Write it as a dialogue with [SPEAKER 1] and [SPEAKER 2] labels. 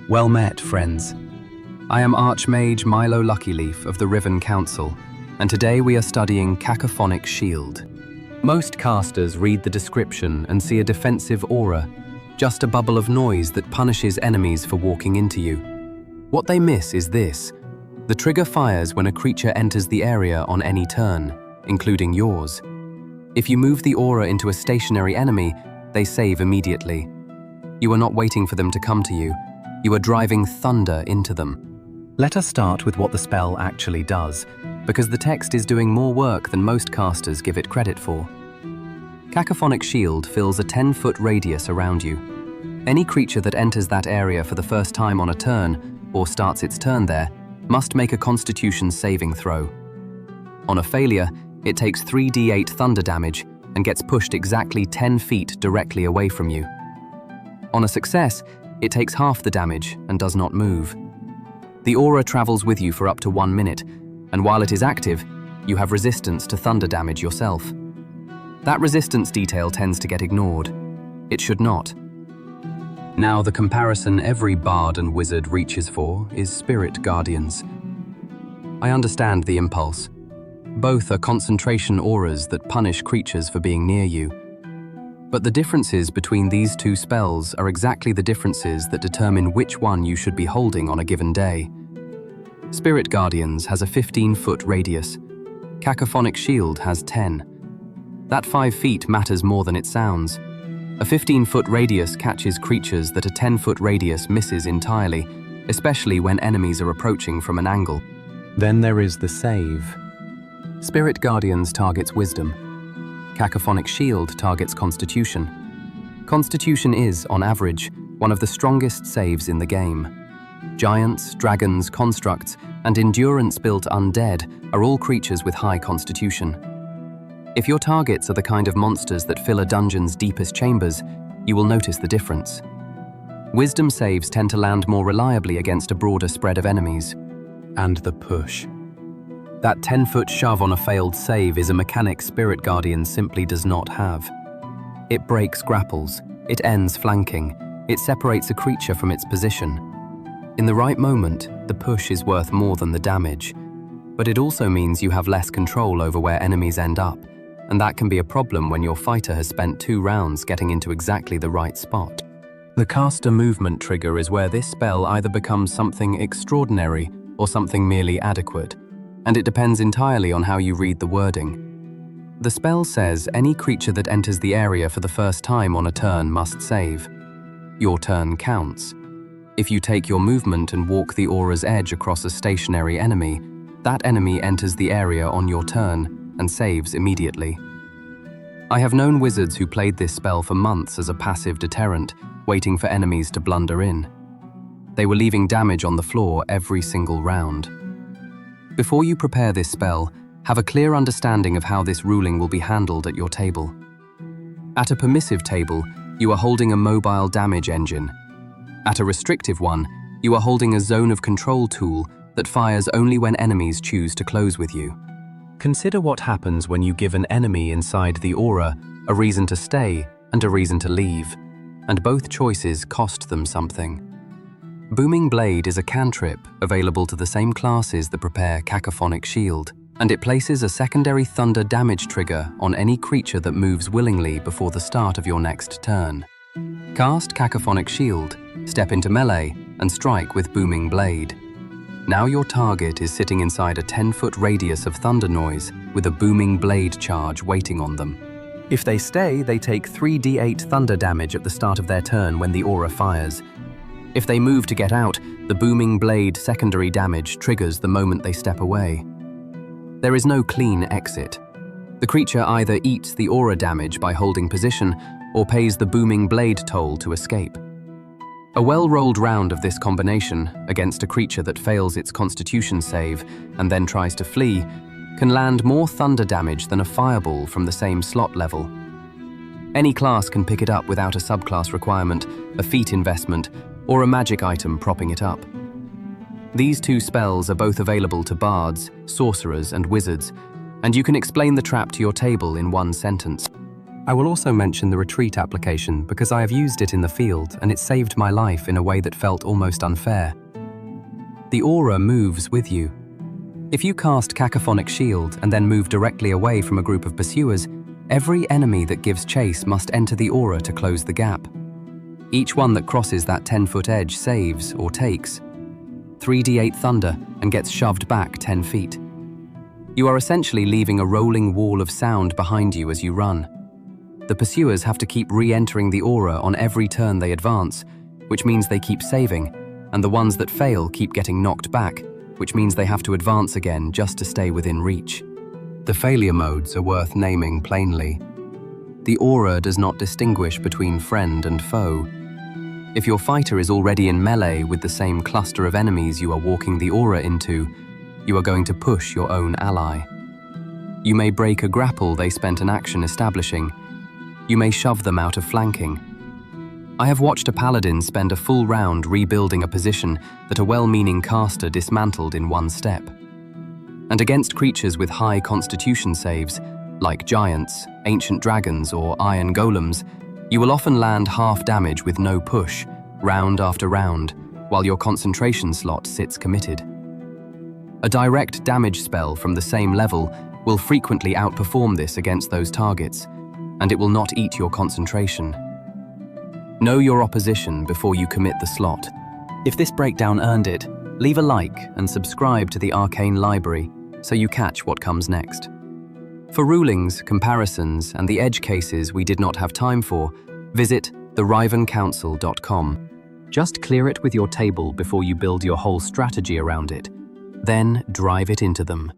[SPEAKER 1] Well met, friends. I am Archmage Milo Luckyleaf of the Riven Council, and today we are studying Cacophonic Shield. Most casters read the description and see a defensive aura, just a bubble of noise that punishes enemies for walking into you. What they miss is this. The trigger fires when a creature enters the area on any turn, including yours. If you move the aura into a stationary enemy, they save immediately. You are not waiting for them to come to you. You are driving thunder into them. Let us start with what the spell actually does, because the text is doing more work than most casters give it credit for. Cacophonic Shield fills a 10-foot radius around you. Any creature that enters that area for the first time on a turn, or starts its turn there, must make a Constitution saving throw. On a failure, it takes 3d8 thunder damage and gets pushed exactly 10 feet directly away from you. On a success, it takes half the damage and does not move. The aura travels with you for up to 1 minute, and while it is active, you have resistance to thunder damage yourself. That resistance detail tends to get ignored. It should not. Now, the comparison every bard and wizard reaches for is Spirit Guardians. I understand the impulse. Both are concentration auras that punish creatures for being near you. But the differences between these two spells are exactly the differences that determine which one you should be holding on a given day. Spirit Guardians has a 15-foot radius. Cacophonic Shield has 10. That 5 feet matters more than it sounds. A 15-foot radius catches creatures that a 10-foot radius misses entirely, especially when enemies are approaching from an angle. Then there is the save. Spirit Guardians targets Wisdom. Cacophonic Shield targets Constitution. Constitution is, on average, one of the strongest saves in the game. Giants, dragons, constructs, and endurance-built undead are all creatures with high Constitution. If your targets are the kind of monsters that fill a dungeon's deepest chambers, you will notice the difference. Wisdom saves tend to land more reliably against a broader spread of enemies. And the push. That 10-foot shove on a failed save is a mechanic Spirit Guardian simply does not have. It breaks grapples, it ends flanking, it separates a creature from its position. In the right moment, the push is worth more than the damage, but it also means you have less control over where enemies end up, and that can be a problem when your fighter has spent 2 rounds getting into exactly the right spot. The caster movement trigger is where this spell either becomes something extraordinary or something merely adequate, and it depends entirely on how you read the wording. The spell says any creature that enters the area for the first time on a turn must save. Your turn counts. If you take your movement and walk the aura's edge across a stationary enemy, that enemy enters the area on your turn and saves immediately. I have known wizards who played this spell for months as a passive deterrent, waiting for enemies to blunder in. They were leaving damage on the floor every single round. Before you prepare this spell, have a clear understanding of how this ruling will be handled at your table. At a permissive table, you are holding a mobile damage engine. At a restrictive one, you are holding a zone of control tool that fires only when enemies choose to close with you. Consider what happens when you give an enemy inside the aura a reason to stay and a reason to leave, and both choices cost them something. Booming Blade is a cantrip available to the same classes that prepare Cacophonic Shield, and it places a secondary thunder damage trigger on any creature that moves willingly before the start of your next turn. Cast Cacophonic Shield, step into melee, and strike with Booming Blade. Now your target is sitting inside a 10-foot radius of thunder noise with a Booming Blade charge waiting on them. If they stay, they take 3d8 thunder damage at the start of their turn when the aura fires. If they move to get out, the Booming Blade secondary damage triggers the moment they step away. There is no clean exit. The creature either eats the aura damage by holding position or pays the Booming Blade toll to escape. A well-rolled round of this combination against a creature that fails its Constitution save and then tries to flee can land more thunder damage than a fireball from the same slot level. Any class can pick it up without a subclass requirement, a feat investment, or a magic item propping it up. These two spells are both available to bards, sorcerers, and wizards, and you can explain the trap to your table in one sentence. I will also mention the retreat application because I have used it in the field and it saved my life in a way that felt almost unfair. The aura moves with you. If you cast Cacophonic Shield and then move directly away from a group of pursuers, every enemy that gives chase must enter the aura to close the gap. Each one that crosses that 10-foot edge saves or takes 3d8 thunder and gets shoved back 10 feet. You are essentially leaving a rolling wall of sound behind you as you run. The pursuers have to keep re-entering the aura on every turn they advance, which means they keep saving, and the ones that fail keep getting knocked back, which means they have to advance again just to stay within reach. The failure modes are worth naming plainly. The aura does not distinguish between friend and foe. If your fighter is already in melee with the same cluster of enemies you are walking the aura into, you are going to push your own ally. You may break a grapple they spent an action establishing. You may shove them out of flanking. I have watched a paladin spend a full round rebuilding a position that a well-meaning caster dismantled in one step. And against creatures with high constitution saves, like giants, ancient dragons, or iron golems, you will often land half damage with no push, round after round, while your concentration slot sits committed. A direct damage spell from the same level will frequently outperform this against those targets, and it will not eat your concentration. Know your opposition before you commit the slot. If this breakdown earned it, leave a like and subscribe to the Arcane Library so you catch what comes next. For rulings, comparisons, and the edge cases we did not have time for, visit therivencouncil.com. Just clear it with your table before you build your whole strategy around it. Then drive it into them.